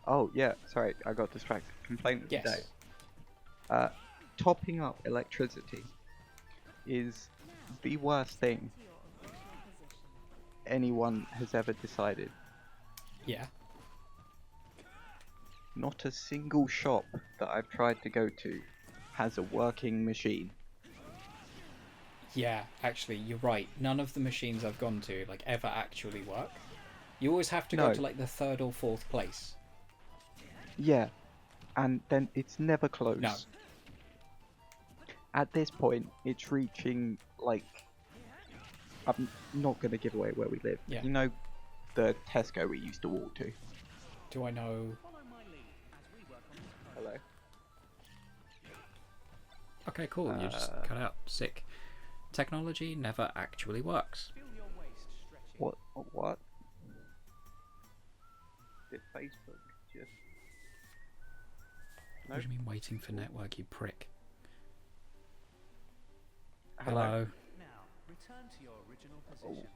Oh yeah, sorry, I got distracted. Complaint of the day. Yes. Topping up electricity is the worst thing anyone has ever decided. Yeah. Not a single shop that I've tried to go to has a working machine. Yeah, actually, you're right. None of the machines I've gone to like ever actually work. You always have to go No. to like the third or fourth place. Yeah, and then it's never No. close. At this point, it's reaching like I'm not gonna give away where we live. Yeah. You know the Tesco we used to walk to. Do I know? Hello. Okay, cool. You just cut out. Sick. Technology never actually works. What? What? Did Facebook just? No. What do you mean waiting for network, you prick? Hello.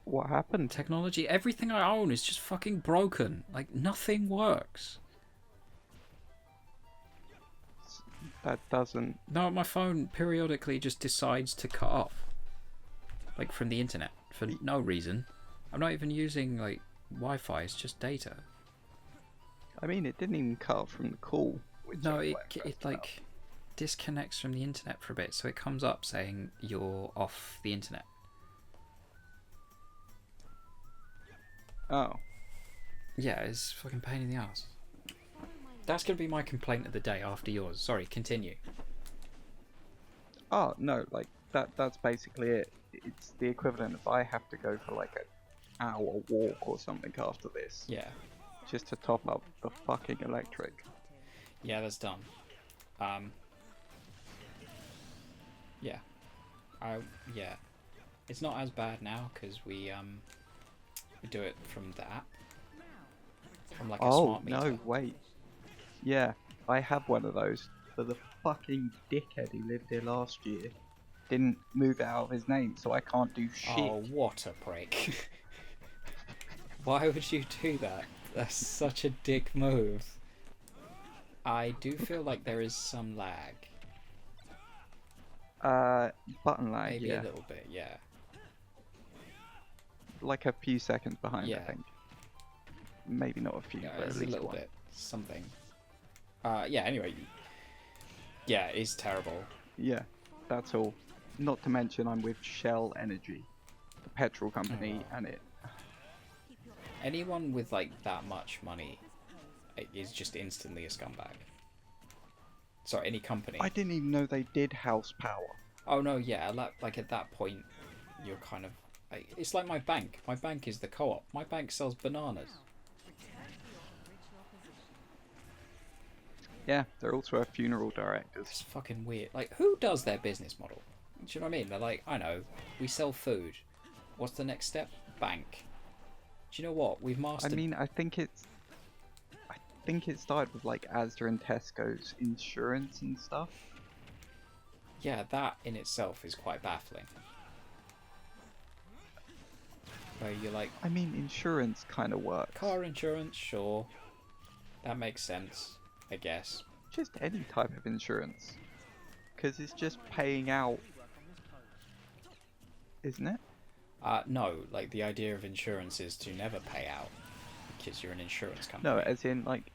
What happened? Technology, everything I own is just fucking broken. Like, nothing works. That doesn't. No, my phone periodically just decides to cut off. Like, from the internet. For no reason. I'm not even using, like, Wi-Fi, it's just data. I mean, it didn't even cut off from the call. No, it like, disconnects from the internet for a bit, so it comes up saying you're off the internet. Oh. Yeah, it's fucking pain in the ass. That's going to be my complaint of the day after yours. Sorry, continue. Oh no, like that's basically it. It's the equivalent if I have to go for like an hour walk or something after this. Yeah. Just to top up the fucking electric. Yeah, that's dumb. Yeah. Yeah. It's not as bad now because we do it from the app. From like a smart meter. No, wait. Yeah, I have one of those. But the fucking dickhead who lived here last year didn't move it out of his name, so I can't do shit. Oh, what a prick. Why would you do that? That's such a dick move. I do feel like there is some lag. Button lag, Maybe yeah. a little bit, yeah. Like a few seconds behind, Yeah. I think. Maybe not a few, Yeah, but it's at a least little one. bit. Something. Yeah, anyway. Yeah, it's terrible. Yeah, that's all. Not to mention I'm with Shell Energy, the petrol company, and it... Anyone with, like, that much money is just instantly a scumbag. Sorry, any company. I didn't even know they did house power. Oh, no, yeah, like, at that point, you're kind of... Like, it's like my bank. My bank is the co-op. My bank sells bananas. Yeah, they're also a funeral directors. It's fucking weird. Like, who does their business model? Do you know what I mean? They're like, I know, we sell food. What's the next step? Bank. Do you know what? We've mastered... I mean, I think it started with like Asda and Tesco's insurance and stuff. Yeah, that in itself is quite baffling. Where you're like... I mean, insurance kind of works. Car insurance, sure. That makes sense, I guess. Just any type of insurance. Because it's just paying out, isn't it? No, like the idea of insurance is to never pay out because you're an insurance company. No, as in like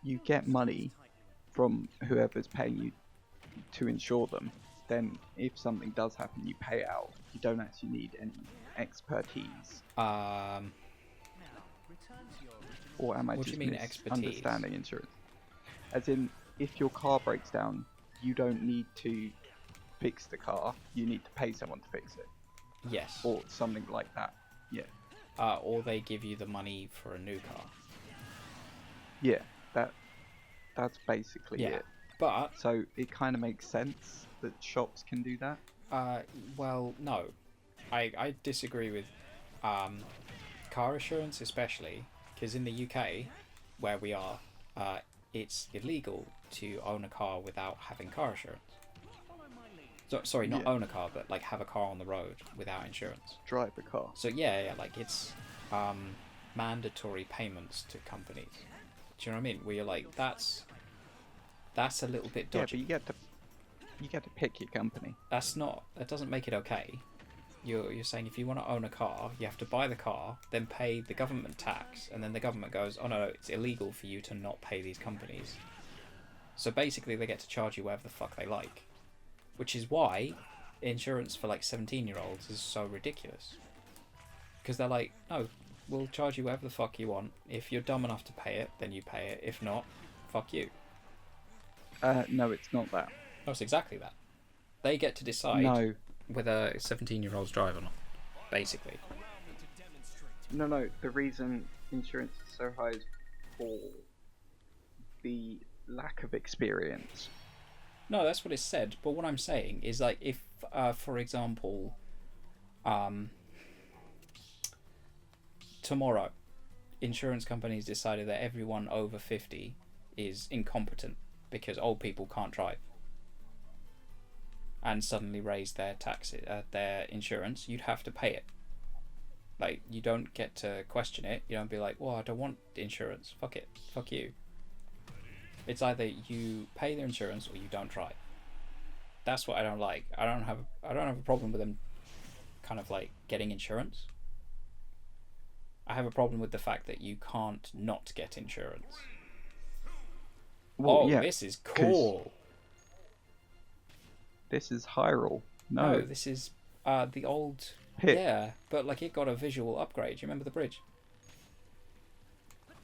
you get money from whoever's paying you to insure them. Then if something does happen, you pay out. You don't actually need any expertise. Or am I What do just you mean expertise? misunderstanding insurance? As in, if your car breaks down, you don't need to fix the car. You need to pay someone to fix it. Yes. Or something like that. Yeah. Or they give you the money for a new car. Yeah. That's basically it. But So it kind of makes sense that shops can do that. well, no. I disagree with car insurance especially because in the UK where we are it's illegal to own a car without having car insurance. Sorry, not own a car, but like have a car on the road without insurance. Drive a car. So yeah, like it's mandatory payments to companies. Do you know what I mean? Where you're like, that's a little bit Yeah, dodgy. but you get to pick your company. That doesn't make it okay. You're saying if you want to own a car, you have to buy the car, then pay the government tax, and then the government goes, oh no, it's illegal for you to not pay these companies. So basically they get to charge you whatever the fuck they like. Which is why insurance for like 17-year-olds is so ridiculous. Because they're like, no, we'll charge you whatever the fuck you want. If you're dumb enough to pay it, then you pay it. If not, fuck you. No, it's not that. No, it's exactly that. They get to decide No. whether 17-year-olds drive or not, basically. No. The reason insurance is so high is for the lack of experience. No, that's what it said. But what I'm saying is, like, if, for example, tomorrow, insurance companies decided that everyone over 50 is incompetent because old people can't drive, and suddenly raise their taxes, their insurance, you'd have to pay it. Like, you don't get to question it. You don't be like, well, I don't want insurance. Fuck it. Fuck you. It's either you pay their insurance or you don't drive. That's what I don't like. I don't have a problem with them kind of like getting insurance. I have a problem with the fact that you can't not get insurance. Well, oh, yeah, this is cool. This is Hyrule. No, No, this is the old. Pit. Yeah, but like it got a visual upgrade. You remember the bridge?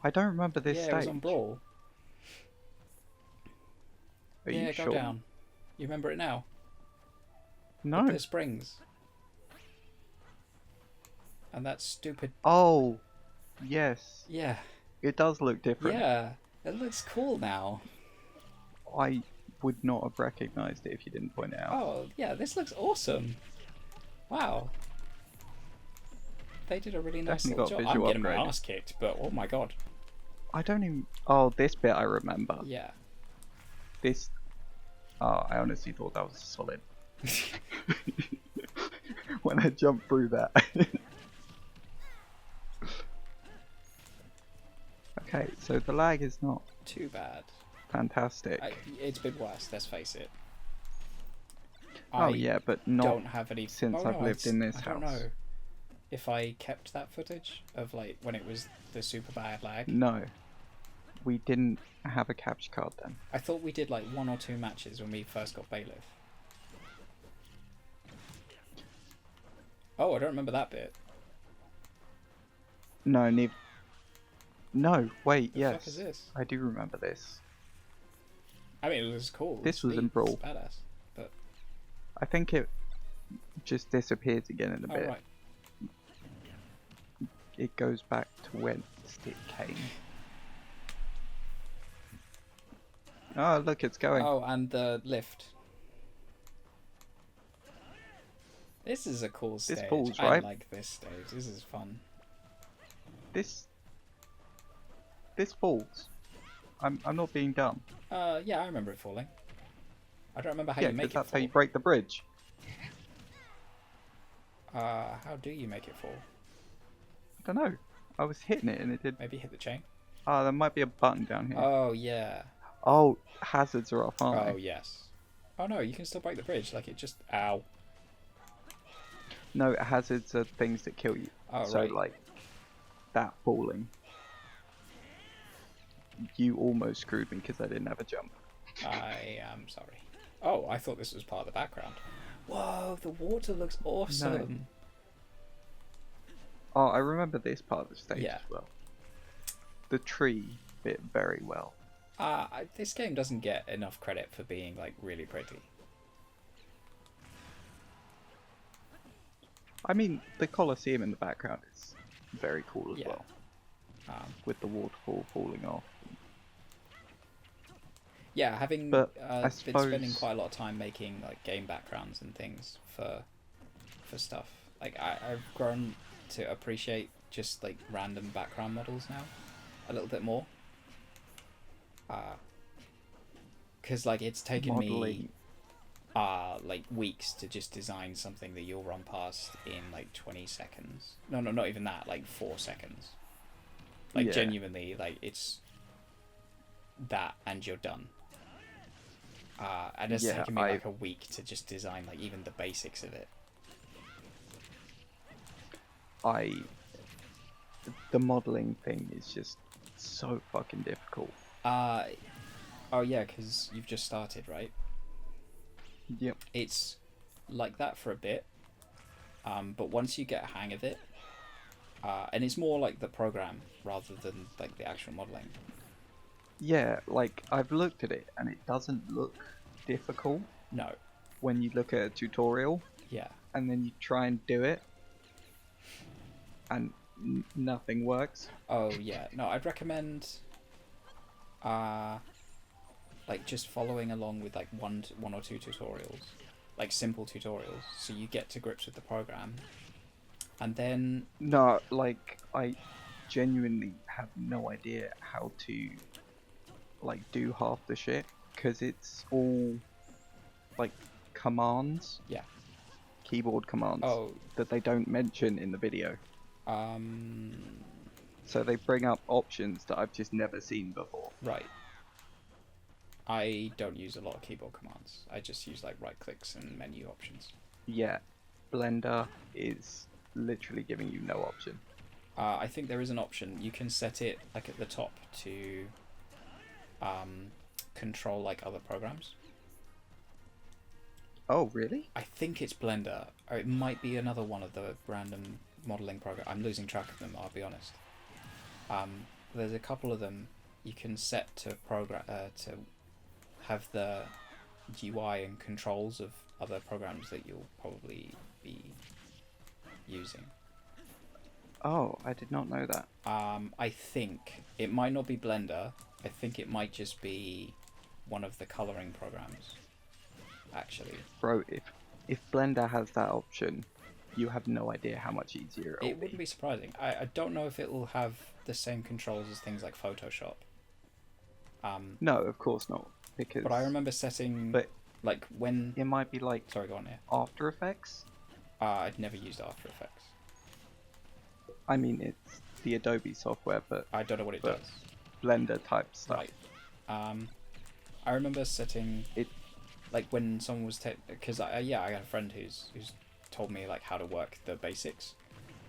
I don't remember this yeah, stage. it was on Brawl. Are yeah, you go sure? down. You remember it now? No. With the springs. And that stupid. Oh, yes. Yeah. It does look different. Yeah. It looks cool now. I would not have recognised it if you didn't point it out. Oh, yeah, this looks awesome. Wow. They did a really nice Definitely little got job. I'm visual getting upgrade. my ass kicked, but oh my god. I don't even. Oh, this bit I remember. Yeah. This. Oh, I honestly thought that was solid. When I jumped through that. Okay, so the lag is not Too bad. fantastic. It's been worse, let's face it. Oh yeah, but not don't have any. since oh, I've no, lived in this I don't house. know if I kept that footage of like when it was the super bad lag. No, we didn't have a capture card then. I thought we did like 1 or 2 matches when we first got Bailiff. Oh, I don't remember that bit. No, No, wait, The yes. fuck is this? I do remember this. I mean, it was cool. This was in It's Brawl. badass, but I think it just disappears again in a oh bit. right. It goes back to whence it came. Oh, look, it's going. Oh, and the lift. This is a cool stage. falls, I right? like this stage. This is fun. This falls. I'm not being dumb. Yeah, I remember it falling. I don't remember how Yeah, you make because it that's fall. how you break the bridge. How do you make it fall? I don't know. I was hitting it and it did. Maybe hit the chain? Oh, there might be a button down here. Oh, yeah. Oh, hazards are off, aren't Oh, they? yes. Oh, no, you can still break the bridge. Like, it just... Ow. No, hazards are things that kill you. Oh, So, right. like, that falling. You almost screwed me because I didn't have a jump. I am sorry. Oh, I thought this was part of the background. Whoa, the water looks awesome. Oh, I remember this part of the stage Yeah. as well. The tree bit very well. This game doesn't get enough credit for being, like, really pretty. I mean, the Colosseum in the background is very cool as Yeah. well. With the waterfall falling off. Yeah, having But been I spending suppose- quite a lot of time making like game backgrounds and things for stuff. Like I've grown to appreciate just like random background models now a little bit more. Because like it's taken me Modeling. like weeks to just design something that you'll run past in like 20 seconds. No, not even that. Like 4 seconds. Like Yeah. genuinely, like it's that and you're done. And it's Yeah, taken me like a week to just design like even the basics of it. The modeling thing is just so fucking difficult. Oh yeah, because you've just started, right? Yep. It's like that for a bit, but once you get a hang of it, and it's more like the program rather than like the actual modeling. Yeah, like I've looked at it and it doesn't look difficult No. when you look at a tutorial, Yeah. and then you try and do it and nothing works. Oh yeah. No, I'd recommend like just following along with like one or two tutorials, like simple tutorials, so you get to grips with the program, and then No, like I genuinely have no idea how to like do half the shit because it's all like commands, yeah. keyboard commands Oh. that they don't mention in the video. Um. So they bring up options that I've just never seen before. Right. I don't use a lot of keyboard commands. I just use like right clicks and menu options. Yeah, Blender is literally giving you no option. I think there is an option. You can set it like at the top to control like other programs. Oh, really? I think it's Blender, or it might be another one of the random modeling program. I'm losing track of them, I'll be honest. There's a couple of them you can set to program to have the UI and controls of other programs that you'll probably be using. Oh, I did not know that. I think it might not be Blender. I think it might just be one of the coloring programs. Actually, Bro, if Blender has that option, you have no idea how much easier it wouldn't be surprising. I don't know if it will have the same controls as things like Photoshop. No, of course not. Because But I remember setting, but like when. it might be like Sorry, go on here. After Effects. I'd never used After Effects. I mean, it's the Adobe software, but I don't know what it but does. Blender type stuff. Right. I remember setting It. like when someone was because I had a friend who's told me like how to work the basics,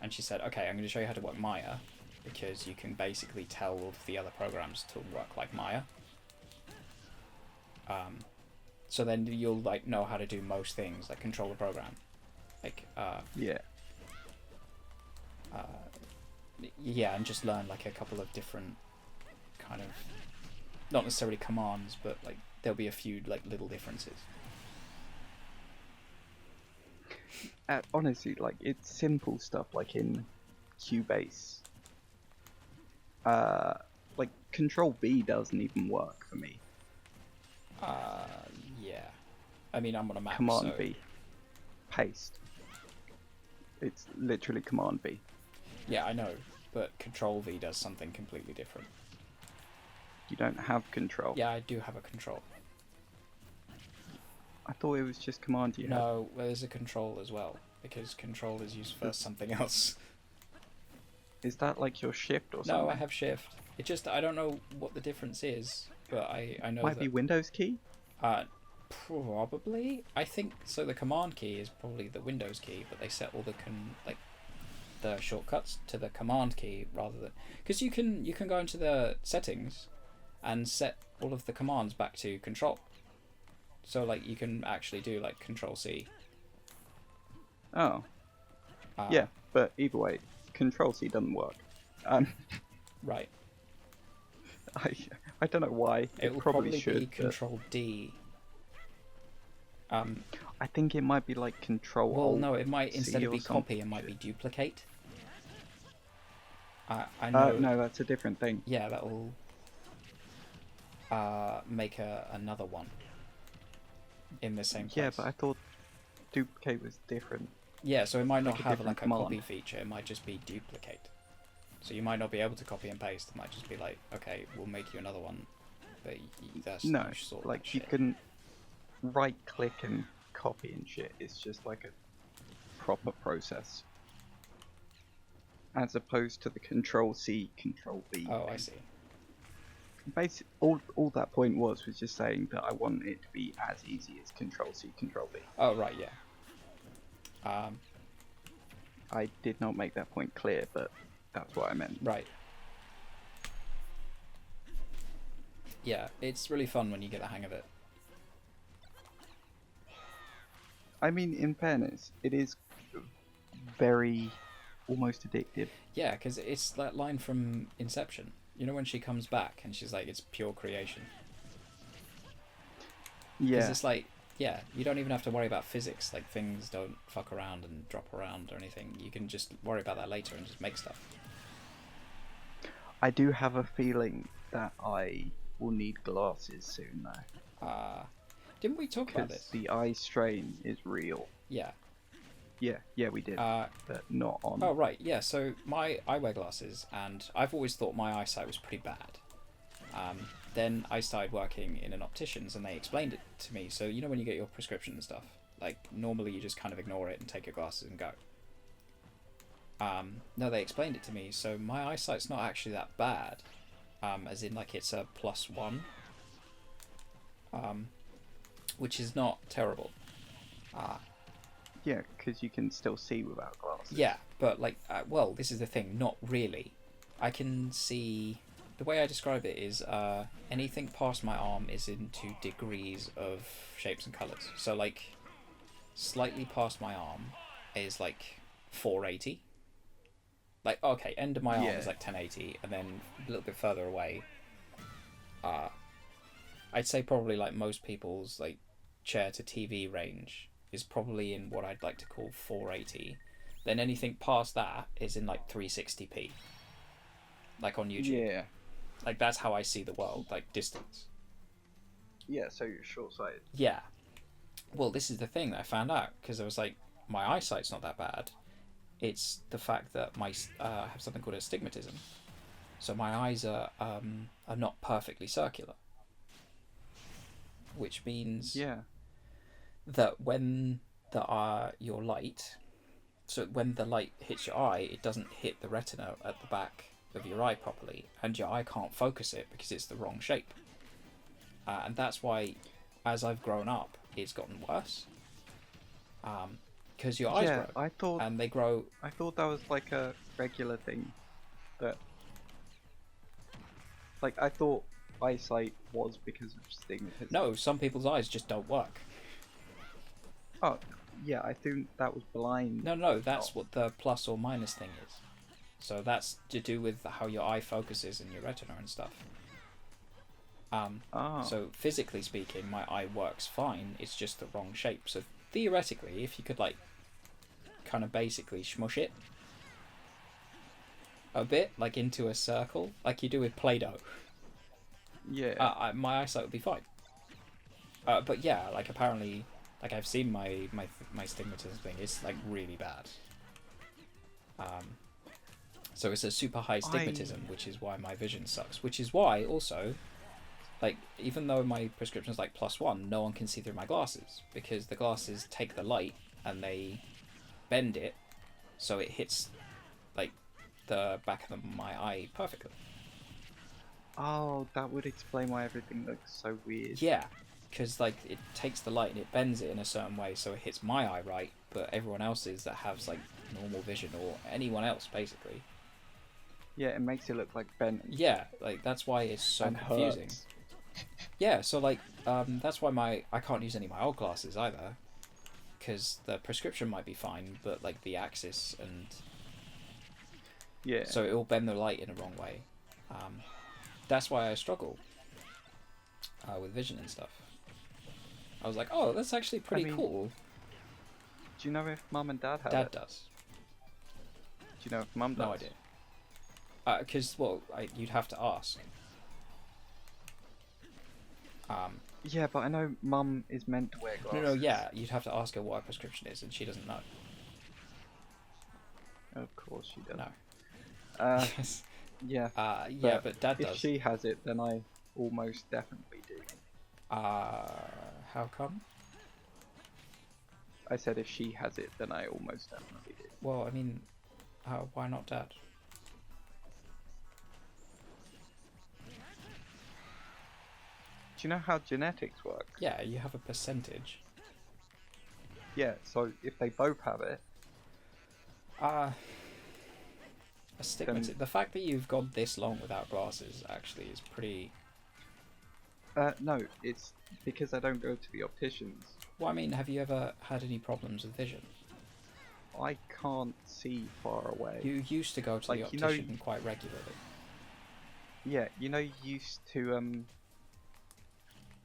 and she said, okay, I'm going to show you how to work Maya, because you can basically tell all of the other programs to work like Maya. So then you'll like know how to do most things, like control the program, like yeah, and just learn like a couple of different kind of, not necessarily commands, but like there'll be a few like little differences. Honestly, like it's simple stuff like in Cubase. Like Control V doesn't even work for me. Yeah. I mean, I'm on a Mac, Command so... V. Paste. It's literally Command V. Yeah, I know, but Control V does something completely different. You don't have Control. Yeah, I do have a Control. I thought it was just Command you had. No, there's a Control as well, because Control is used for something else. Is that like your Shift or something? No, I have Shift. It just, I don't know what the difference is, but I know Might that... be Windows key? Probably. I think, so the Command key is probably the Windows key, but they set all the, the shortcuts to the Command key rather than... Because you can go into the settings and set all of the commands back to Control. So, like, you can actually do, like, Control-C. Oh. Yeah, but either way, Control-C doesn't work. Right. I don't know why. It will probably be Control-D. I think it might be like Control. Well, no, it might, instead of be something. copy, it might be duplicate. I know. No, that's a different thing. Yeah, that will make another one in the same place. Yeah, but I thought duplicate was different. Yeah, so it might not like have like a command. copy feature. It might just be duplicate. So you might not be able to copy and paste. It might just be like, okay, we'll make you another one. But that's No, sort of like you shit. couldn't right click and copy and shit. It's just like a proper process. As opposed to the Control-C, Control-V. Oh, I see. all that point was just saying that I want it to be as easy as Control C, Control V. Oh right, yeah. I did not make that point clear, but that's what I meant. Right. Yeah, it's really fun when you get the hang of it. I mean, in fairness, it is very almost addictive. Yeah, because it's that line from Inception. You know when she comes back and she's like, it's pure creation. Yeah. Because it's like, yeah, you don't even have to worry about physics. Like, things don't fuck around and drop around or anything. You can just worry about that later and just make stuff. I do have a feeling that I will need glasses soon, though. Didn't we talk about Because this? the eye strain is real. Yeah. Yeah, we did. But not on. Oh, right, yeah, so I wear glasses, and I've always thought my eyesight was pretty bad. Then I started working in an optician's, and they explained it to me. So, you know when you get your prescription and stuff? Like, normally you just kind of ignore it and take your glasses and go. No, they explained it to me, so my eyesight's not actually that bad. As in, like, it's a +1. Which is not terrible. Yeah, because you can still see without glasses. Yeah, but like, well, this is the thing. Not really. I can see. The way I describe it is, anything past my arm is into degrees of shapes and colors. So like, slightly past my arm is like 480. Like, okay, end of my arm is like 1080, and then a little bit further away. I'd say probably like most people's like chair to TV range is probably in what I'd like to call 480. Then anything past that is in like 360p. Like on YouTube. Yeah. Like that's how I see the world, like distance. Yeah, so you're short-sighted. Yeah. Well, this is the thing that I found out, because I was like, my eyesight's not that bad. It's the fact that I have something called astigmatism. So my eyes are not perfectly circular. Which means that when your light, so when the light hits your eye, it doesn't hit the retina at the back of your eye properly, and your eye can't focus it because it's the wrong shape. And that's why, as I've grown up, it's gotten worse. Because your eyes grow, and they grow. I thought that was like a regular thing. That, like, I thought eyesight was because of astigmatism. No, some people's eyes just don't work. Oh, yeah, I think that was blind. No, that's what the plus or minus thing is. So that's to do with how your eye focuses in your retina and stuff. So physically speaking, my eye works fine. It's just the wrong shape. So theoretically, if you could like kind of basically smush it a bit, like into a circle, like you do with Play-Doh, my eyesight would be fine. But yeah, like apparently, like I've seen my astigmatism thing. It's like really bad. So it's a super high astigmatism, which is why my vision sucks. Which is why also, like, even though my prescription's like +1, no one can see through my glasses, because the glasses take the light and they bend it so it hits like the back of my eye perfectly. Oh, that would explain why everything looks so weird. Yeah, because like it takes the light and it bends it in a certain way so it hits my eye right, but everyone else's that has like normal vision, or anyone else basically. Yeah, it makes it look like bent. Yeah, like that's why it's so confusing. Hurts. Yeah, so like that's why I can't use any of my old glasses either, because the prescription might be fine, but like the axis and so it will bend the light in the wrong way. That's why I struggle with vision and stuff. I was like, oh, that's actually pretty cool. Do you know if Mum and Dad have Dad it? does. Do you know if Mum does? No idea. Because, you'd have to ask. Yeah, but I know Mum is meant to wear glasses. No, yeah, you'd have to ask her what her prescription is, and she doesn't know. Of course she does. No. Yes. Yeah. Yeah, but Dad does. If she has it, then I almost definitely do. How come? I said if she has it, then I almost definitely do. Well, I mean, why not Dad? you know how genetics works? Yeah, you have a percentage. Yeah, so if they both have it, Astigmatism. The fact that you've gone this long without glasses actually is pretty. no, it's because I don't go to the opticians. Well, I mean, have you ever had any problems with vision? I can't see far away. You used to go to the Like, you know, optician quite regularly. yeah, you used to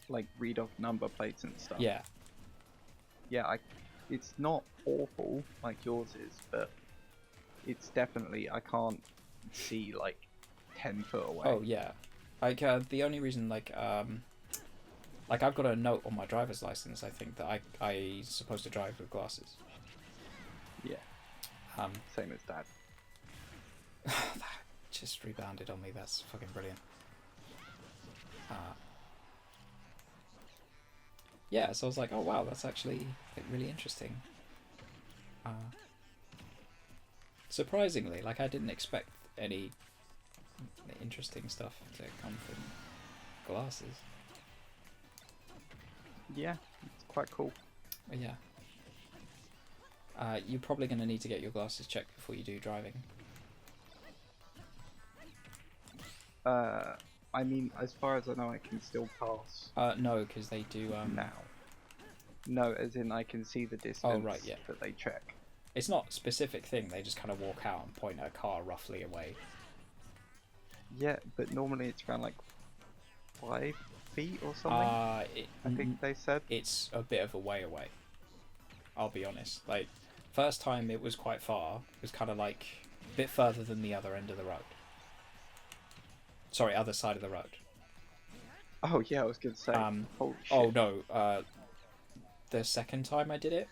like read off number plates and stuff. Yeah. Yeah, it's not awful like yours is, but it's definitely I can't see like 10 foot away. Oh yeah. Like the only reason like I've got a note on my driver's license. I think that I supposed to drive with glasses. Yeah. Same as Dad. That just rebounded on me. That's fucking brilliant. Yeah, so I was like, oh wow, that's actually like, really interesting. Surprisingly, like I didn't expect any interesting stuff to come from glasses. Yeah, it's quite cool. But yeah. You're probably going to need to get your glasses checked before you do driving. I mean, as far as I know, I can still pass. No, because they do. Now. No, as in I can see the distance. Oh right, yeah. That they check. It's not a specific thing. They just kind of walk out and point a car roughly away. Yeah, but normally it's around like 5 feet or something. I think they said it's a bit of a way away. I'll be honest. Like, first time it was quite far. It was kind of like a bit further than the other end of the road. Sorry, other side of the road. Oh yeah, I was gonna say. Holy shit. Oh no. The second time I did it.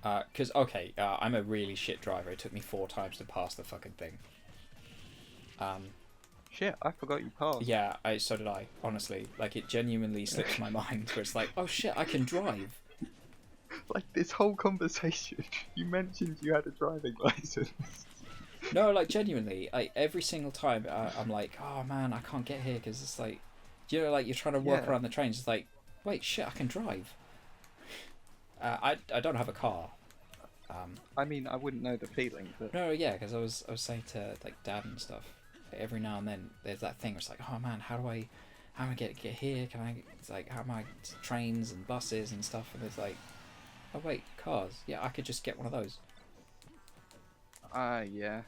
Because I'm a really shit driver. It took me 4 times to pass the fucking thing. Shit, I forgot you passed. Yeah, so did I. Honestly, like it genuinely slips my mind. Where it's like, oh shit, I can drive. Like this whole conversation, you mentioned you had a driving license. No, like genuinely, like every single time I'm like, oh man, I can't get here because it's like, you know, like you're trying to work around the trains. It's like, wait, shit, I can drive. I don't have a car. I mean, I wouldn't know the feeling, but No, yeah, because I was saying to like Dad and stuff. Every now and then, there's that thing where it's like, oh man, how do I get here? Can I? It's like, how am I? Trains and buses and stuff, and it's like, oh wait, cars. Yeah, I could just get one of those. yeah,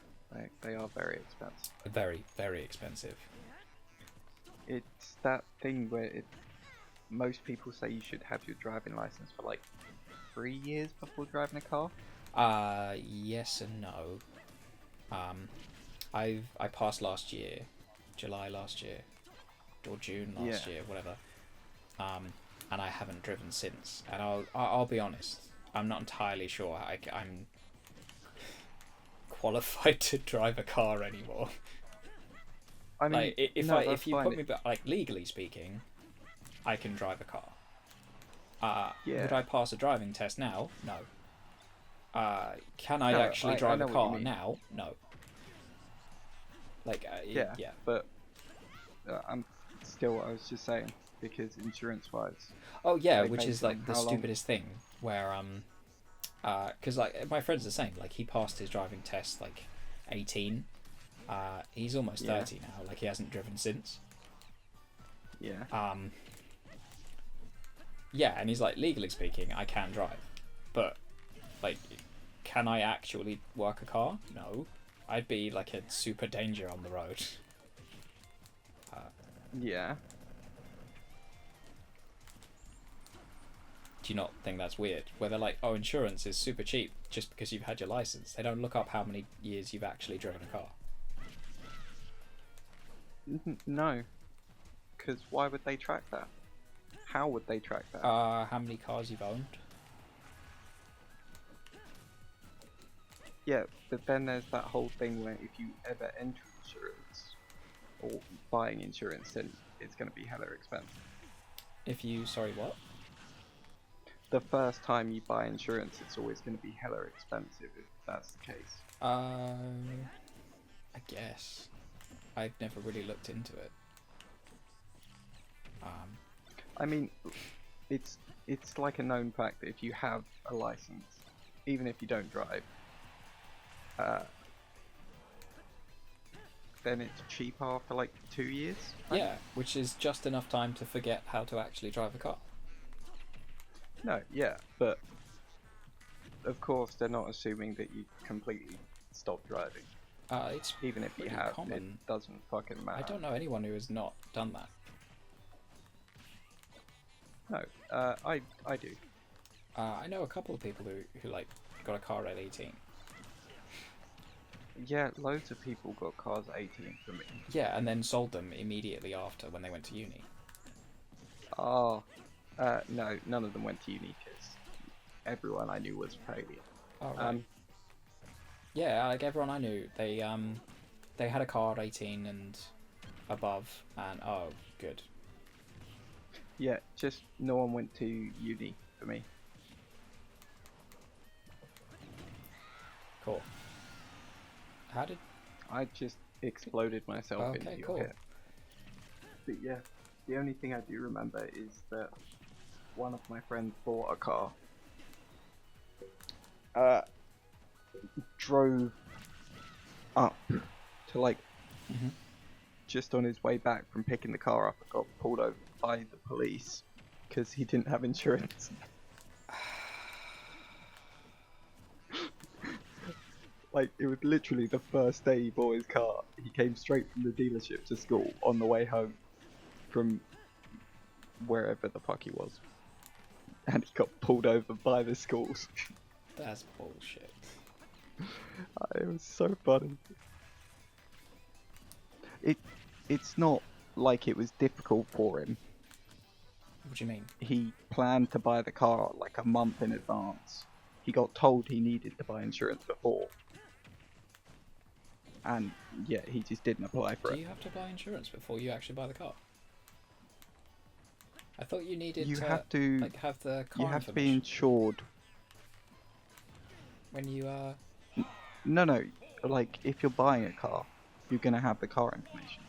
they are very expensive. Very, very expensive. It's that thing where most people say you should have your driving license for like 3 years before driving a car. Yes and no. I passed last year, July last year, or June last year, whatever. And I haven't driven since. And I'll be honest, I'm not entirely sure I'm qualified to drive a car anymore. I mean, like, if you put me back, like legally speaking, I can drive a car. Would I pass a driving test now? No. Can I actually drive a car now? No. Like, yeah. But I was just saying, because insurance-wise. Oh yeah, which is like the stupidest thing. Where because like my friend's the same. Like he passed his driving test like 18. He's almost 30 now. Like he hasn't driven since. Yeah. Yeah, and he's like, legally speaking, I can drive, but like, can I actually work a car? No. I'd be like a super danger on the road. Yeah. Do you not think that's weird? Where they're like, oh, insurance is super cheap just because you've had your license. They don't look up how many years you've actually driven a car. No. Because why would they track that? How would they track that? How many cars you've owned? Yeah, but then there's that whole thing where if you ever enter insurance or buying insurance, then it's going to be hella expensive. Sorry, what? The first time you buy insurance, it's always going to be hella expensive if that's the case. I guess. I've never really looked into it. I mean, it's like a known fact that if you have a license, even if you don't drive, then it's cheaper after like 2 years. Right? Yeah, which is just enough time to forget how to actually drive a car. No, yeah, but of course they're not assuming that you completely stop driving. It's Even if you pretty have, common. it doesn't fucking matter. I don't know anyone who has not done that. No, I do. I know a couple of people who like got a car at 18. Yeah, loads of people got cars at 18 for me. Yeah, and then sold them immediately after when they went to uni. Oh, no, none of them went to uni because everyone I knew was a failure. Oh, right. Yeah, like everyone I knew, they had a car at 18 and above, and oh, good. Yeah, just no one went to uni for me. Cool. How did... I just exploded myself into your cool. head. But yeah, the only thing I do remember is that one of my friends bought a car. Drove up to like just on his way back from picking the car up and got pulled over by the police because he didn't have insurance. Like, it was literally the first day he bought his car. He came straight from the dealership to school on the way home from wherever the fuck he was. And he got pulled over by the schools. That's bullshit. It was so funny. It's not like it was difficult for him. What do you mean? He planned to buy the car like a month in advance. He got told he needed to buy insurance before. And yeah, he just didn't apply for it. Do you have to buy insurance before you actually buy the car? I thought you needed You to, have to like, have the car You have to be information insured. when you No, like if you're buying a car, you're gonna have the car information.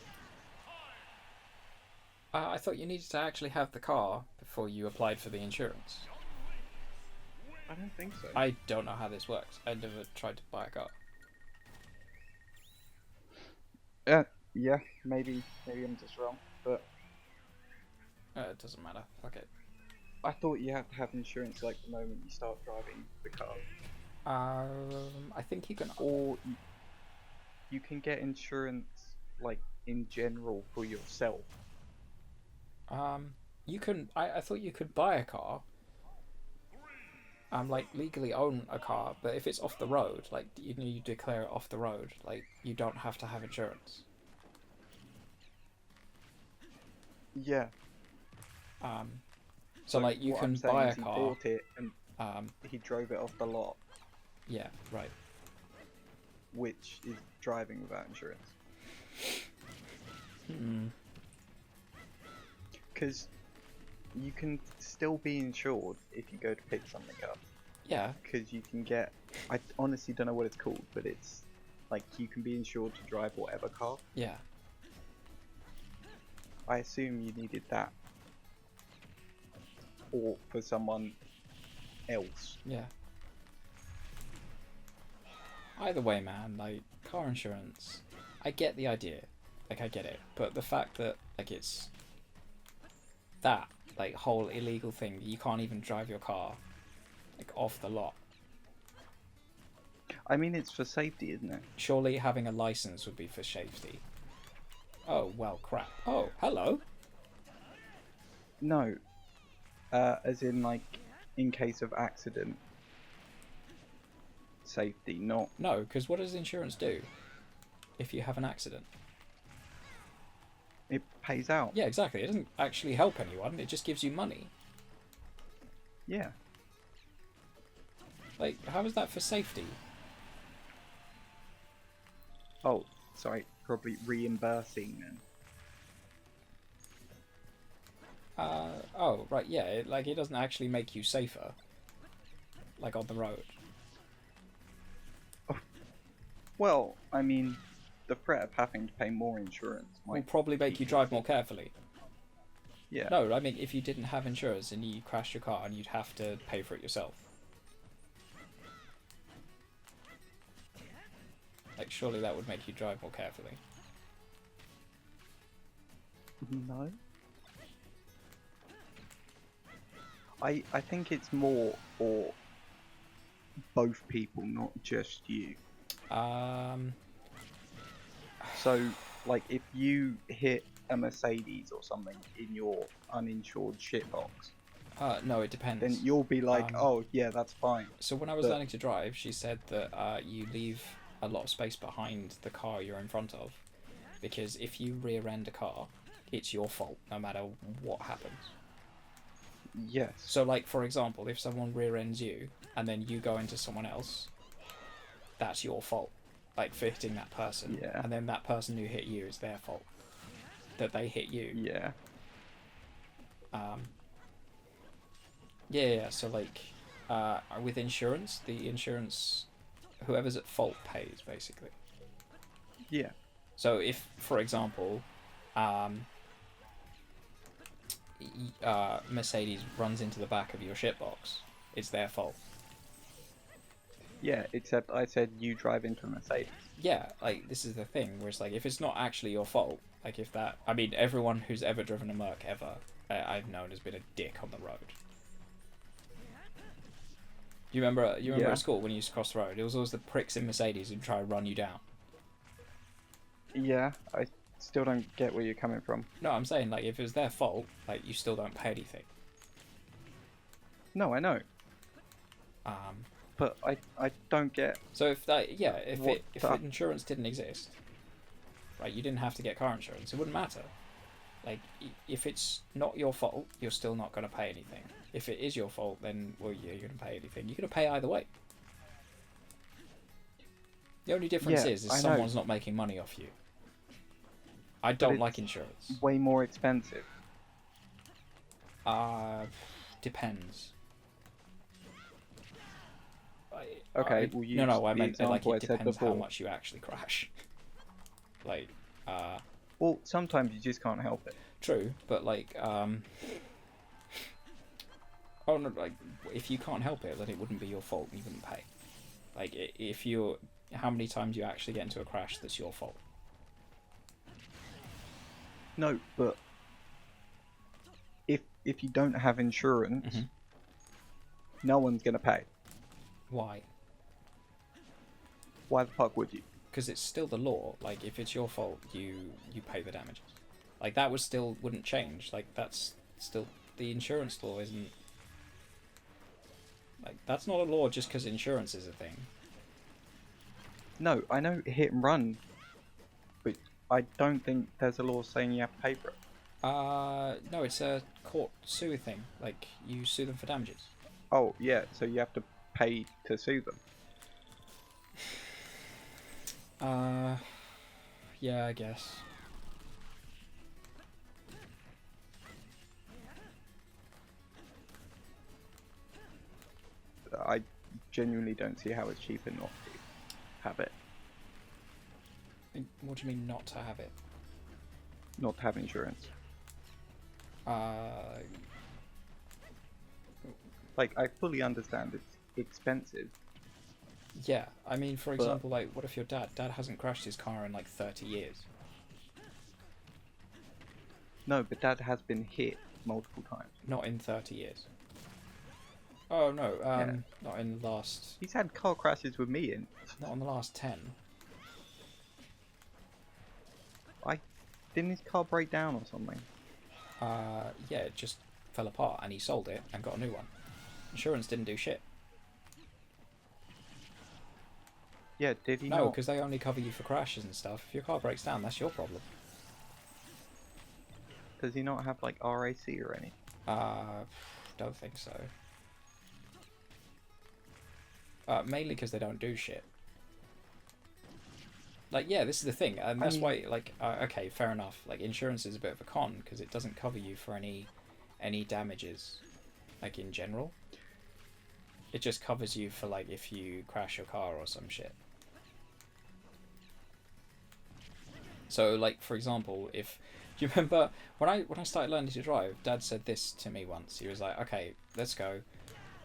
I thought you needed to actually have the car before you applied for the insurance. I don't think so. I don't know how this works. I never tried to buy a car. Yeah, maybe I'm just wrong, but It doesn't matter. Fuck it. I thought you have to have insurance like the moment you start driving the car. I think you can. Or you can get insurance like in general for yourself. You can. I thought you could buy a car. Like legally own a car, but if it's off the road, like you declare it off the road, like you don't have to have insurance. Yeah. So like you can buy a car. He bought it and he drove it off the lot. Yeah. Right. Which is driving without insurance. Because you can still be insured if you go to pick something up. Yeah. Because you can get... I honestly don't know what it's called, but it's like you can be insured to drive whatever car. Yeah. I assume you needed that. Or for someone else. Yeah. Either way, man, like, car insurance, I get the idea. Like, I get it. But the fact that, like, it's that, like, whole illegal thing that you can't even drive your car, like, off the lot. I mean, it's for safety, isn't it? Surely having a license would be for safety. Oh, well, crap. Oh, hello. No. As in, like, in case of accident. Safety, not... No, because what does insurance do if you have an accident? It pays out. Yeah, exactly. It doesn't actually help anyone. It just gives you money. Yeah. Like, how is that for safety? Oh, sorry. Probably reimbursing then. Oh, right, yeah. It doesn't actually make you safer. Like, on the road. Well, I mean, the threat of having to pay more insurance might Will probably make keep you drive more carefully. Yeah. No, I mean, if you didn't have insurance and you crashed your car and you'd have to pay for it yourself. Like, surely that would make you drive more carefully. No. I think it's more for both people, not just you. So, like, if you hit a Mercedes or something in your uninsured shitbox, no, it depends. then you'll be like, oh, yeah, that's fine. So when I was learning to drive, she said that you leave a lot of space behind the car you're in front of, because if you rear end a car, it's your fault no matter what happens. Yes. So, like, for example, if someone rear ends you and then you go into someone else, that's your fault. Like, for hitting that person. Yeah. And then that person who hit you is their fault. That they hit you. Yeah. Yeah, so, like, with insurance, whoever's at fault pays, basically. Yeah. So if, for example, Mercedes runs into the back of your shitbox, it's their fault. Yeah, except I said you drive into a Mercedes. Yeah, like, this is the thing, where it's like, if it's not actually your fault, like, if that... I mean, everyone who's ever driven a Merc ever, I've known has been a dick on the road. You remember at school when you used to cross the road? It was always the pricks in Mercedes who'd try to run you down. Yeah, I still don't get where you're coming from. No, I'm saying, like, if it was their fault, like, you still don't pay anything. No, I know. But I don't get... So if that, yeah, if insurance didn't exist, right, you didn't have to get car insurance, it wouldn't matter. Like, if it's not your fault, you're still not going to pay anything. If it is your fault, then, well, yeah, you're going to pay anything. You're going to pay either way. The only difference is someone's not making money off you. I don't like insurance. Way more expensive. Depends. Okay, well, you no, I meant like it I said depends how before. much you actually crash. Like, Well, sometimes you just can't help it. true, but like, oh no, like, if you can't help it, then it wouldn't be your fault and you wouldn't pay. Like, if you're, how many times you actually get into a crash that's your fault? No, but if you don't have insurance, no one's gonna pay. Why? Why the fuck would you? Because it's still the law. Like, if it's your fault, you pay the damages. Like, that wouldn't change. Like, that's still, the insurance law isn't, like, that's not a law just because insurance is a thing. No, I know hit and run, but I don't think there's a law saying you have to pay for it. No, it's a court sue thing. Like, you sue them for damages. Oh, yeah, so you have to pay to sue them. Yeah, I guess. I genuinely don't see how it's cheaper not to have it. What do you mean not to have it? Not to have insurance. Like, I fully understand it's expensive. Yeah, I mean, for example, like, what if your dad hasn't crashed his car in like 30 years? No, but Dad has been hit multiple times. Not in 30 years. Oh no, Yeah. not in the last. He's had car crashes with me in. Not in the last 10. Didn't his car break down or something? Yeah, it just fell apart and he sold it and got a new one. Insurance didn't do shit. Yeah, did he No, not? because they only cover you for crashes and stuff. If your car breaks down, that's your problem. Does he not have, like, RAC or anything? Don't think so. Mainly because they don't do shit. Like, yeah, this is the thing, and that's why, like, okay, fair enough. Like, insurance is a bit of a con because it doesn't cover you for any damages, like, in general. It just covers you for, like, if you crash your car or some shit. So, like, for example, if Do you remember when I started learning to drive? Dad said this to me once. He was like, "Okay, let's go.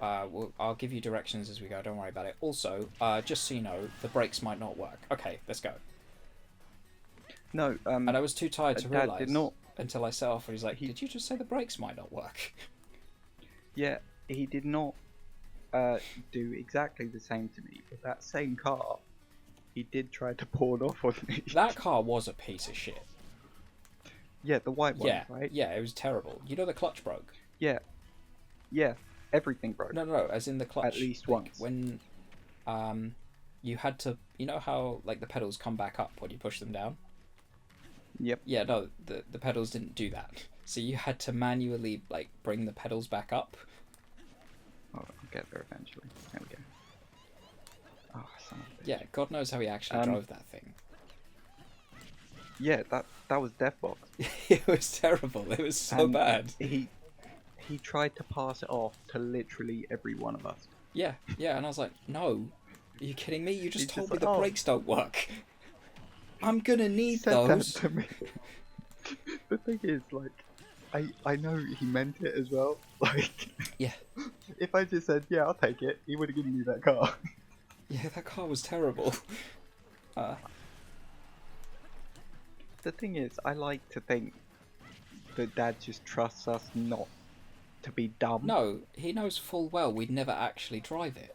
I'll give you directions as we go. Don't worry about it. Also, just so you know, the brakes might not work. Okay, let's go." No, And I was too tired to Dad realise did not. until I set off. And he's like, "Did you just say the brakes might not work?" Yeah, he did not do exactly the same to me. But that same car, he did try to pawn off on me. That car was a piece of shit. Yeah, the white one, Yeah, right? yeah, it was terrible. You know the clutch broke. Yeah, yeah, everything broke. No, as in the clutch. At least like, once. When, you had to, you know how like the pedals come back up when you push them down. Yep. Yeah, no, the pedals didn't do that. So you had to manually like bring the pedals back up. Oh, I'll get there eventually. There we go. Oh, son of a bitch. Yeah, God knows how he actually drove that thing. Yeah, that was Deathbox. It was terrible. It was so And bad. He tried to pass it off to literally every one of us. Yeah, and I was like, no, are you kidding me? You just He's told just me like, the "Oh." brakes don't work. I'm gonna need Said those. that to me. The thing is, like, I know he meant it as well. Like, Yeah. if I just said, yeah, I'll take it, he would have given me that car. Yeah, that car was terrible. The thing is, I like to think that Dad just trusts us not to be dumb. No, he knows full well we'd never actually drive it.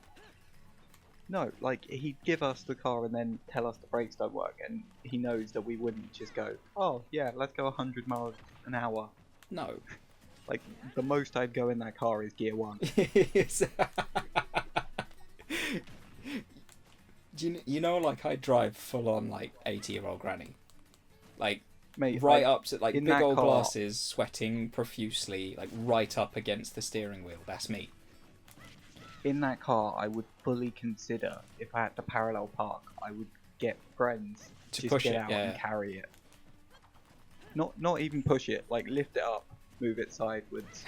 No, like, he'd give us the car and then tell us the brakes don't work, and he knows that we wouldn't just go, oh, yeah, let's go 100 miles an hour. No. Like, the most I'd go in that car is gear 1. You know, like I drive full on like 80-year-old granny, like Mate, right up to like in big that old car- glasses, sweating profusely, like right up against the steering wheel. That's me. In that car, I would fully consider, if I had to parallel park, I would get friends To just push get it, out yeah. and carry it. Not even push it, like lift it up, move it sideways.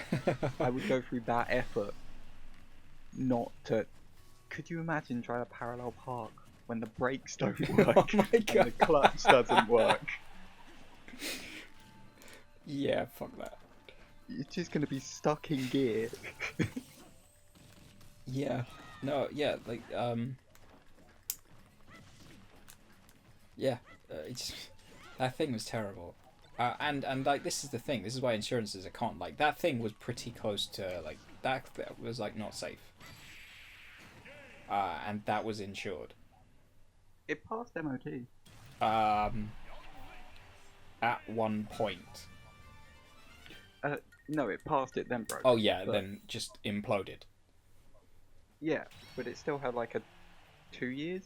I would go through that effort not to... Could you imagine trying to parallel park when the brakes don't work Oh my and the God. clutch doesn't work? Yeah, fuck that. You're just going to be stuck in gear. Yeah. No, yeah, like, yeah, that thing was terrible. And like, this is the thing, this is why insurance is a con. Like, that thing was pretty close to, like, that was, like, not safe. And that was insured. It passed MOT. At one point. No, it passed it, then broke. Oh, yeah, but- then just imploded. Yeah, but it still had like a 2 years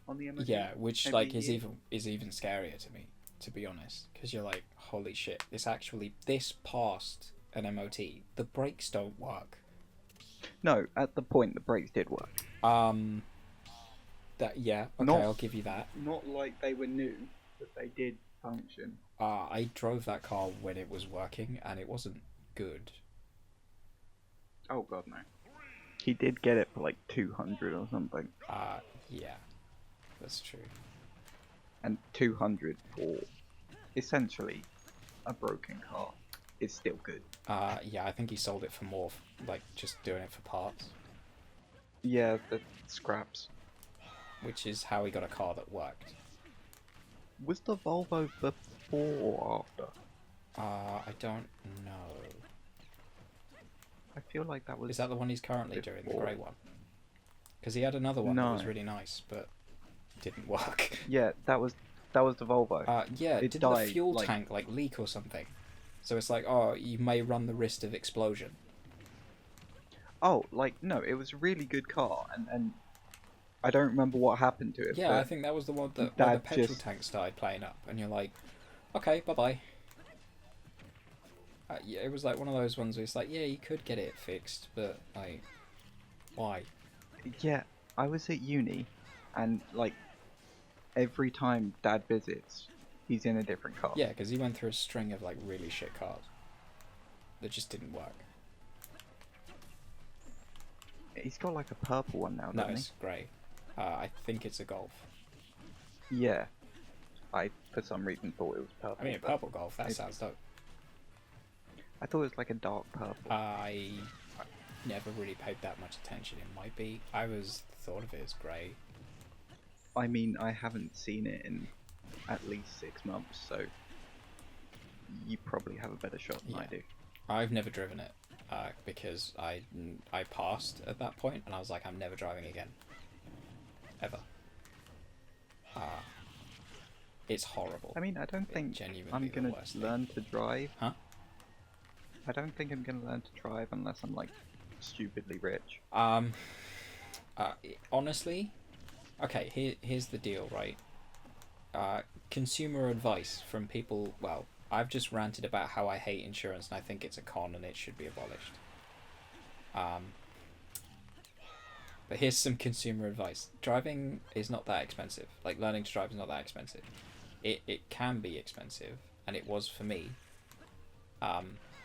on the MOT. Yeah, which every like is year. even scarier to me, to be honest, because you're like, holy shit, this passed an MOT. The brakes don't work. No, at the point the brakes did work. That yeah, okay, Not- I'll give you that. Not like they were new, but they did function. I drove that car when it was working, and it wasn't good. Oh god, no. He did get it for like 200 or something. Yeah, that's true. And 200 for essentially a broken car is still good. Yeah, I think he sold it for more, like just doing it for parts, Yeah, the scraps. which is how he got a car that worked. Was the Volvo before or after? I don't know. I feel like that was... Is that the one he's currently doing, the before. grey one? Because he had another one that was No. really nice, but didn't work. Yeah, that was the Volvo. Yeah, It didn't the died, fuel like- tank like leak or something? So it's like, oh, you may run the risk of explosion. Oh, like, no, it was a really good car, and I don't remember what happened to it. Yeah, but I think that was the one that where the Dad petrol just- tank started playing up, and you're like, okay, bye bye. Yeah, it was like one of those ones where it's like, yeah, you could get it fixed, but like, why? Yeah, I was at uni, and like every time Dad visits, he's in a different car. Yeah, because he went through a string of like really shit cars that just didn't work. He's got like a purple one now, No, doesn't it's grey. I think it's a Golf. he? Yeah, I for some reason thought it was purple. I mean, a purple Golf, that sounds dope. I thought it was like a dark purple. I never really paid that much attention. It might be. I was thought of it as grey. I mean, I haven't seen it in at least 6 months, so you probably have a better shot than I do. I've never driven it because I passed at that point, and I was like, I'm never driving again. Ever. It's horrible. I mean, I don't think genuinely I'm gonna learn to drive. Huh? I don't think I'm gonna learn to drive unless I'm like stupidly rich. Honestly, okay. Here's the deal, right? Consumer advice from people. Well, I've just ranted about how I hate insurance and I think it's a con and it should be abolished. But here's some consumer advice. Driving is not that expensive. Like, learning to drive is not that expensive. It can be expensive, and it was for me.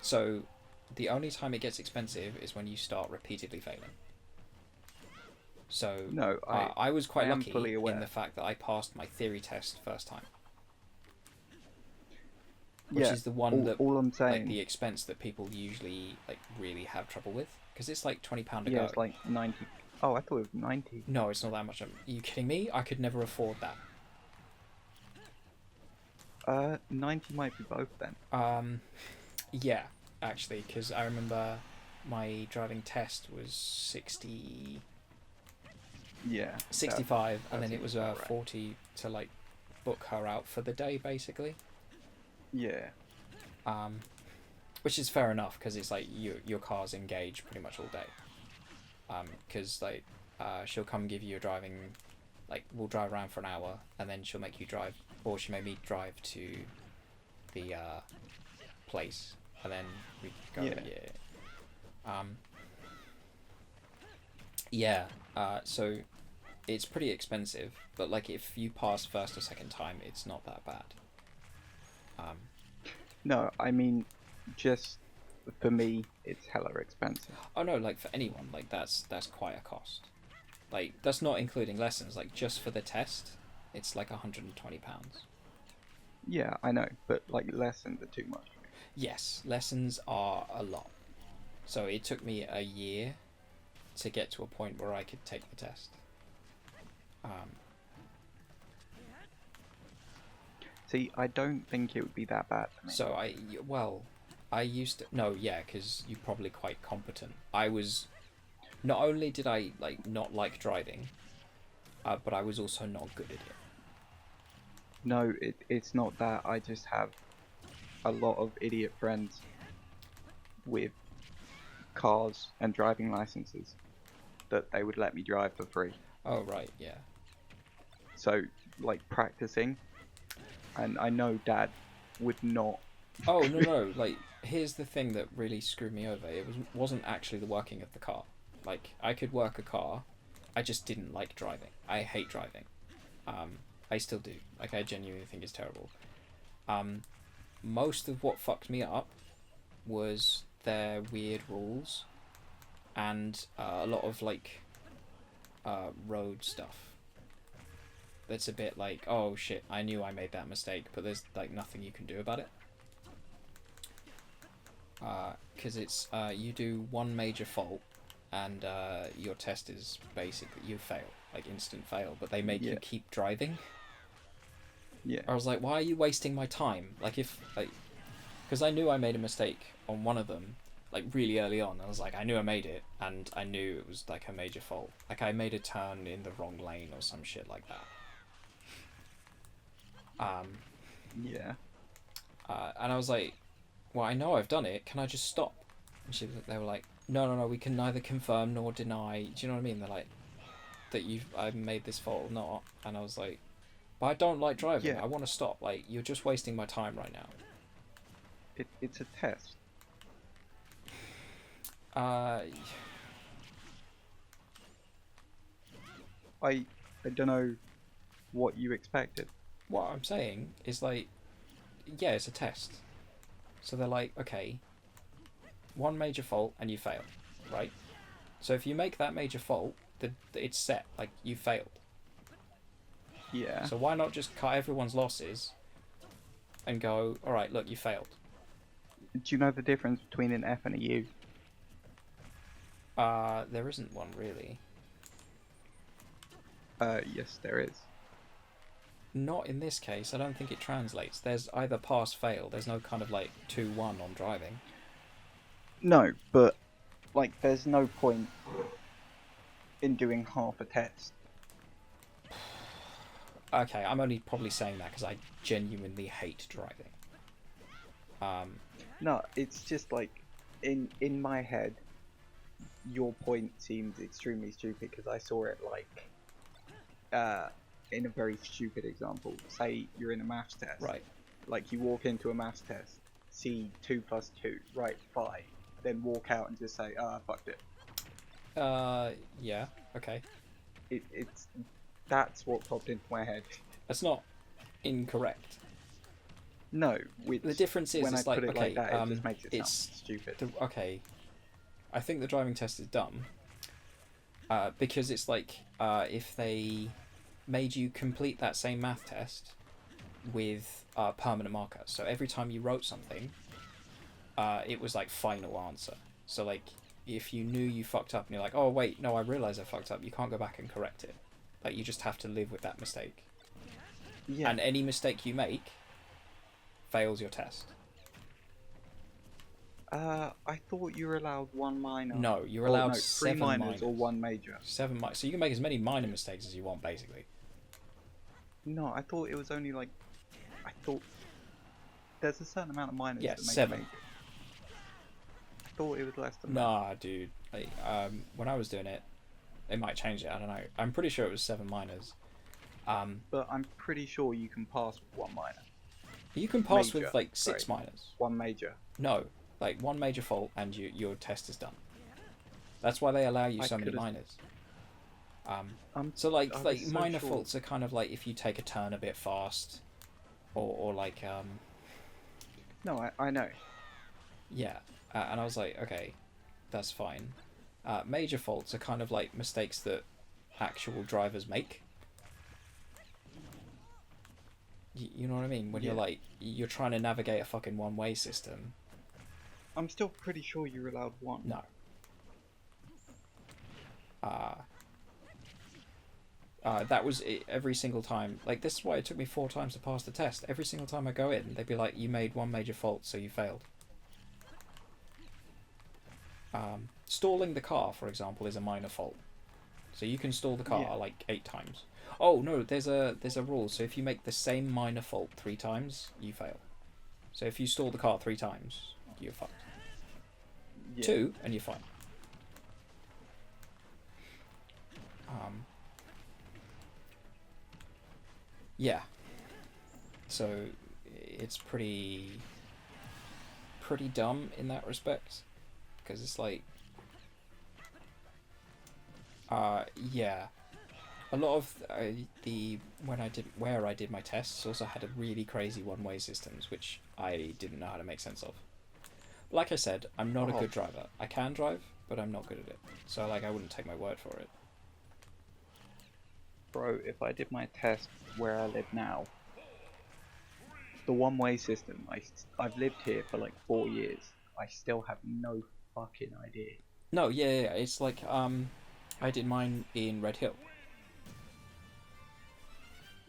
So the only time it gets expensive is when you start repeatedly failing. So no, I was quite lucky in the fact that I passed my theory test first time. Which is the one that all I'm saying, like the expense that people usually like really have trouble with, because it's like £20 a go. Yeah, it's like 90. Oh, I thought it was 90. No, it's not that much. Are you kidding me? I could never afford that. 90 might be both then. Yeah, actually, because I remember my driving test was 60. Yeah. 65, and then it was right. 40 to like book her out for the day, basically. Yeah. Which is fair enough, because it's like your car's engaged pretty much all day. Because like she'll come give you a driving, like we'll drive around for an hour, and then she'll make you drive, or she made me drive to the place, and then we go. So it's pretty expensive, but like if you pass first or second time, it's not that bad. No, I mean, just for me, it's hella expensive. Oh no, like for anyone, like that's quite a cost. Like that's not including lessons. Like just for the test, it's like £120. Yeah, I know, but like lessons are too much. Yes, lessons are a lot. So it took me a year to get to a point where I could take the test. See, I don't think it would be that bad for me. So I used to, no, yeah, because you're probably quite competent. I was, not only did I like not like driving, but I was also not good at it. No, it's not that. I just have a lot of idiot friends with cars and driving licenses that they would let me drive for free. Oh right, yeah. So like practicing, and I know Dad would not. Oh no! Like here's the thing that really screwed me over. It wasn't actually the working of the car. Like I could work a car, I just didn't like driving. I hate driving. I still do. Like I genuinely think it's terrible. Most of what fucked me up was their weird rules, and a lot of like road stuff. That's a bit like, oh shit, I knew I made that mistake, but there's like nothing you can do about it. Because it's you do one major fault, and your test is basically you fail, like instant fail. But they make you keep driving. Yeah. I was like, why are you wasting my time? Like if like, because I knew I made a mistake on one of them, like really early on. I was like, I knew I made it, and I knew it was like a major fault. Like I made a turn in the wrong lane or some shit like that. And I was like, well, I know I've done it. Can I just stop? And they were like, no, we can neither confirm nor deny. Do you know what I mean? They're like, that I made this fault or not. And I was like, but I don't like driving. Yeah. I want to stop. Like, you're just wasting my time right now. It's a test. I don't know what you expected. What I'm saying is like, yeah, it's a test. So they're like, okay, one major fault and you fail, right? So if you make that major fault, it's set, like you failed. Yeah. So why not just cut everyone's losses, and go, all right, look, you failed. Do you know the difference between an F and a U? There isn't one really. Yes, there is. Not in this case. I don't think it translates. There's either pass, fail. There's no kind of like 2-1 on driving. No, but like, there's no point in doing half a test. Okay, I'm only probably saying that because I genuinely hate driving. No, it's just like, in my head, your point seems extremely stupid because I saw it like, in a very stupid example. Say you're in a maths test. Right. Like, you walk into a maths test, see 2 plus 2, write 5, then walk out and just say, I fucked it. Yeah, okay. It's that's what popped into my head. That's not incorrect. No, The difference is, when I it's like, put it okay, like that, it just makes it sound stupid. Okay, I think the driving test is dumb. Because it's like, if they made you complete that same math test with a permanent marker. So every time you wrote something, it was like final answer. So like, if you knew you fucked up and you're like, oh wait, no, I realised I fucked up, you can't go back and correct it. Like, you just have to live with that mistake. Yeah. And any mistake you make fails your test. I thought you were allowed 1 minor. No, you're allowed 3 7 minors or 1 major. 7 minors. So you can make as many minor mistakes as you want, basically. No, I thought it was only like, I thought there's a certain amount of minors Yeah, that make 7. a major. I thought it was less than Nah, dude. Like, when I was doing it, they might change it. I don't know. I'm pretty sure it was 7 minors. that. But I'm pretty sure you can pass with 1 minor. You can pass Major, with like 6 sorry. minors. 1 major. No, like 1 major fault and your test is done. That's why they allow you so many minors. So like so minor sure. faults are kind of like if you take a turn a bit fast, or like No, I know. yeah, and I was like, okay, that's fine. Major faults are kind of like mistakes that actual drivers make. You know what I mean? When Yeah. you're trying to navigate a fucking one-way system. I'm still pretty sure you're allowed 1. No. That was it every single time. Like, this is why it took me 4 times to pass the test. Every single time I go in, they'd be like, you made 1 major fault, so you failed. Stalling the car, for example, is a minor fault. So you can stall the car like 8 times. Oh no, there's a rule. So if you make the same minor fault 3 times, you fail. So if you stall the car 3 times, you're fucked. Yeah. 2 and you're fine. Yeah. So it's pretty dumb in that respect, because it's like, yeah, a lot of where I did my tests also had a really crazy one-way systems which I didn't know how to make sense of. Like I said, I'm not a good driver. I can drive, but I'm not good at it. So like, I wouldn't take my word for it. Bro, if I did my test where I live now, the one-way system, I've lived here for like 4 years. I still have no fucking idea. No, yeah, it's like, I did mine in Red Hill.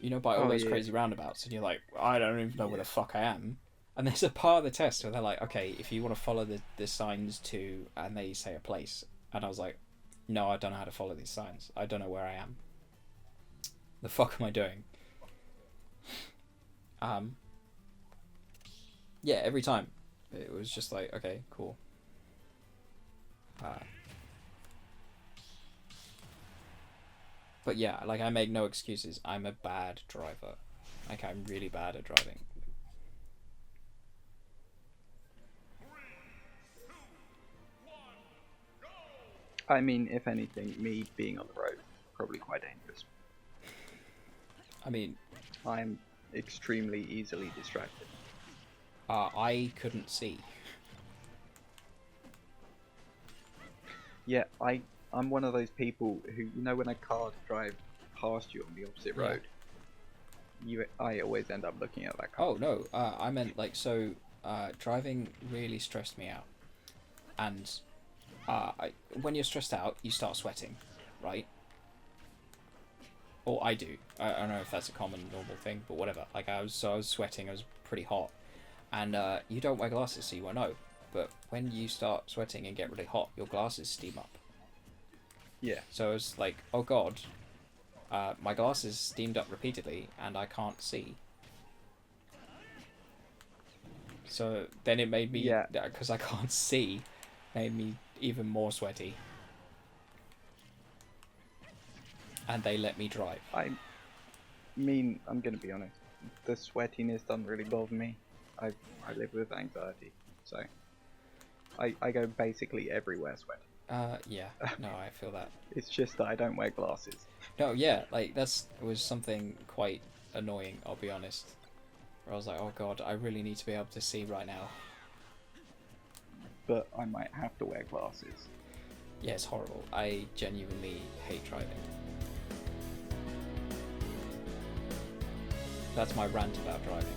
You know, by all those crazy roundabouts, and you're like, I don't even know where the fuck I am. And there's a part of the test where they're like, okay, if you want to follow the signs to, and they say a place. And I was like, no, I don't know how to follow these signs. I don't know where I am. The fuck am I doing? Yeah, every time. It was just like, okay, cool. But yeah, like, I make no excuses. I'm a bad driver. Like, I'm really bad at driving. I mean, if anything, me being on the road, probably quite dangerous. I mean, I'm extremely easily distracted. I couldn't see. Yeah, I'm one of those people who, you know, when a car drives past you on the opposite road, I always end up looking at that car. Oh no, I meant like so. Driving really stressed me out, and when you're stressed out, you start sweating, right? Or I do. I don't know if that's a common normal thing, but whatever. Like I was sweating. I was pretty hot, and you don't wear glasses, so you won't know. But when you start sweating and get really hot, your glasses steam up. Yeah. So I was like, oh god, my glasses steamed up repeatedly, and I can't see. So then it made me, because I can't see, made me even more sweaty. And they let me drive. I mean, I'm gonna be honest. The sweatiness doesn't really bother me. I live with anxiety, so I go basically everywhere sweating. Yeah. No, I feel that. It's just that I don't wear glasses. No, yeah, like was something quite annoying. I'll be honest. Where I was like, oh god, I really need to be able to see right now. But I might have to wear glasses. Yeah, it's horrible. I genuinely hate driving. That's my rant about driving.